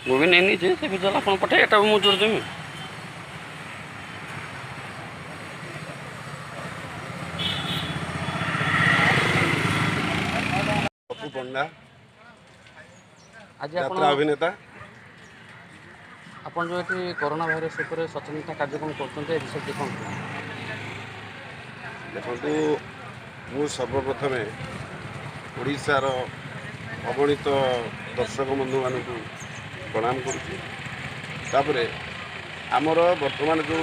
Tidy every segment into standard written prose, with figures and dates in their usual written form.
भी नहीं से भिजल आप पठे एटा मुझे जोड़ देमी पप्पू पंडा आज यात्रा अभिनेता आपन जो ये कोरोना भाइरस उपर सचेतनता कार्यक्रम करते विषय कौन देखु मु सर्वप्रथम ओडिशार अगणित दर्शक बंधु मान प्रणाम करुपर आमर बर्तमान जो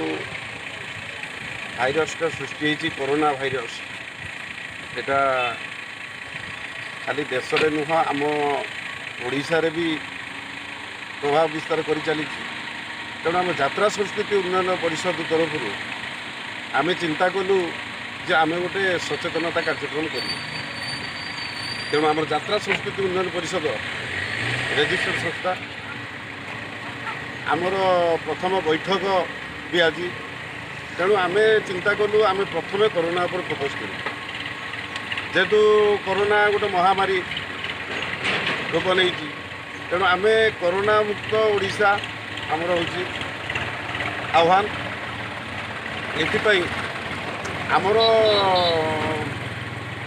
भाइरसटा सृष्टि होती कोरोना भाइरस एटा खाली देश में नुह आम ओडिशा रे भी प्रभाव विस्तार कर चली तेणु आम यात्रा संस्कृति उन्नयन परिषद तरफ आम चिंता कलु जे आम गोटे सचेतनता कार्यक्रम करूँ तेणु आम यात्रा संस्कृति उन्नयन परिषद रेजिस्टर्ड संस्था आमर प्रथम बैठक भी आज तेणु आम चिंता कलु आम प्रथम कोरोना पर फोकस करूँ जेहेतु कोरोना गोटे महामारी रोग नहीं तेणु आम कोरोना मुक्त ओडिशा आमर हूँ आह्वान एपाई आमर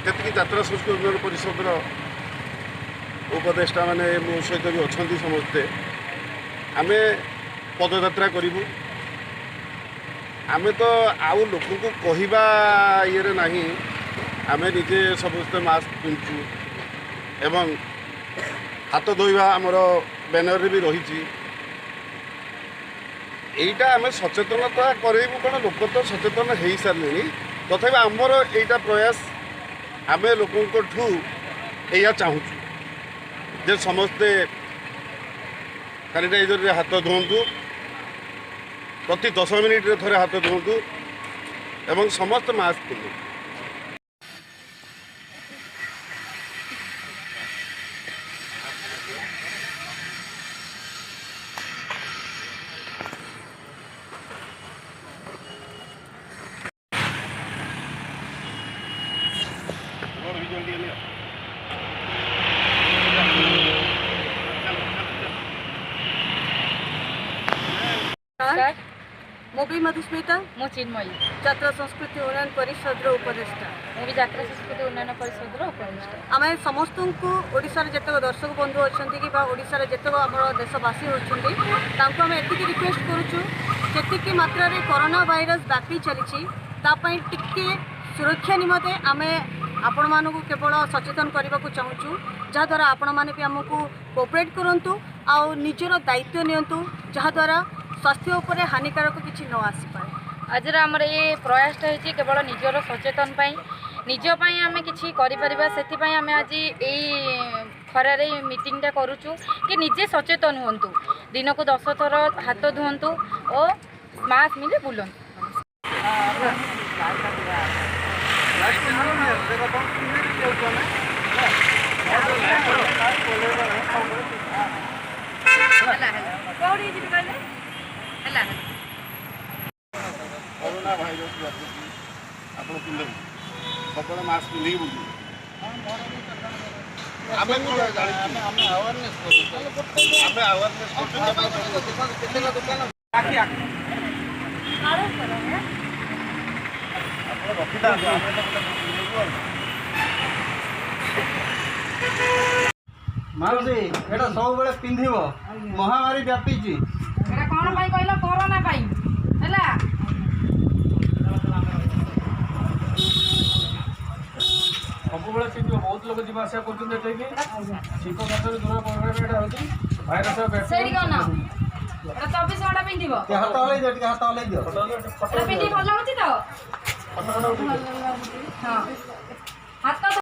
जी यात्रा संस्कृति उन्नयन परिषद उपदेष्टा माने मो सहित भी अच्छा समस्ते आम पदयात्रा करूँ आम तो आउ लोक को कहवा ये ना आम निजे समस्ते मास्क पिंधु एवं हाथ धोवा आमर बैनर भी रही यहीटा आम सचेतनता करेबू कौन लोक तो सचेतन हो सारे तथापि आमर यहीटा प्रयास आम लोकों या चाहूँ जे समस्ते सैनिटाइजर हाथ धोतु प्रति 10 मिनिट थे हाथ धोतु एवं समस्त मास्क पिंधु मोबी मधुस्मिता मो चिन्मयी यात्रा संस्कृति उन्नयन परिषद उपदेष्टा मुझे यात्रा संस्कृति उन्नयन परिषद उपदेष्टा आम समस्त को ओडिशार जतक दर्शक बंधु अच्छा कि ओडिशार जतक आम देशवासी होती आम एति रिक्वेस्ट करुचु जी मात्रा कोरोना भाइरस व्यापी चली टिके सुरक्षा निमते आम आपण मानक केवल सचेतन करने को चाहूँ जहाद्वारा आपण मैंने भी आमको कोऑपरेट करूँ आउ निजर दायित्व नियंतु जहाद्वारा स्वास्थ्य उपर हानिकारक किसी न आसी पाए आज आमर ये प्रयासटा होती केवल निजर सचेतन निजपाई आम कि आम आज यही खरारे मीटिंगटा करुचु कि निजे सचेतन हूँ दिन को 10 थर हाथ धुंतु और मास्क मिले बुलंतु कोरोना भाइरस आप सब मास्क पिंधिक बुझे आम माउसी एटा सब बेले पिंधिब महामारी व्यापी कौन कहल कोरोना है सब बेले पिंधिब बहुत लोग जीवा आसा कर शीत खातर दूर भाइरस 24 घंटा पिंधिब हाथ हल्ई दियो हाथ हल्ई दियो पिंधि भल होची तो हाथ